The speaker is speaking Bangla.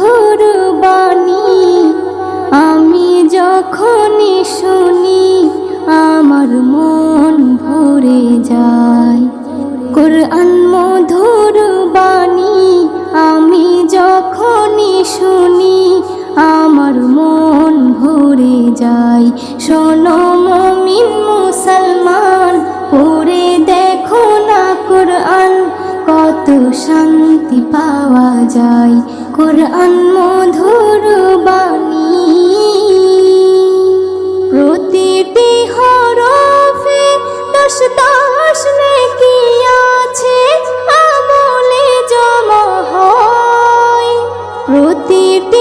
মধুর বাণী আমি যখনই শুনি আমার মন ভরে যায়। কোরআন মধুর বাণী আমি যখনই শুনি আমার মন ভরে যায়। শোনো মুমিন মুসলমান, পড়ে দেখো না কোরআন, কত শান্তি পাওয়া যায়। কোরআন মধুর বাণী প্রতিটি হরফে 10 10 নেকি আছে, আমলে জমা হয়। প্রতিটি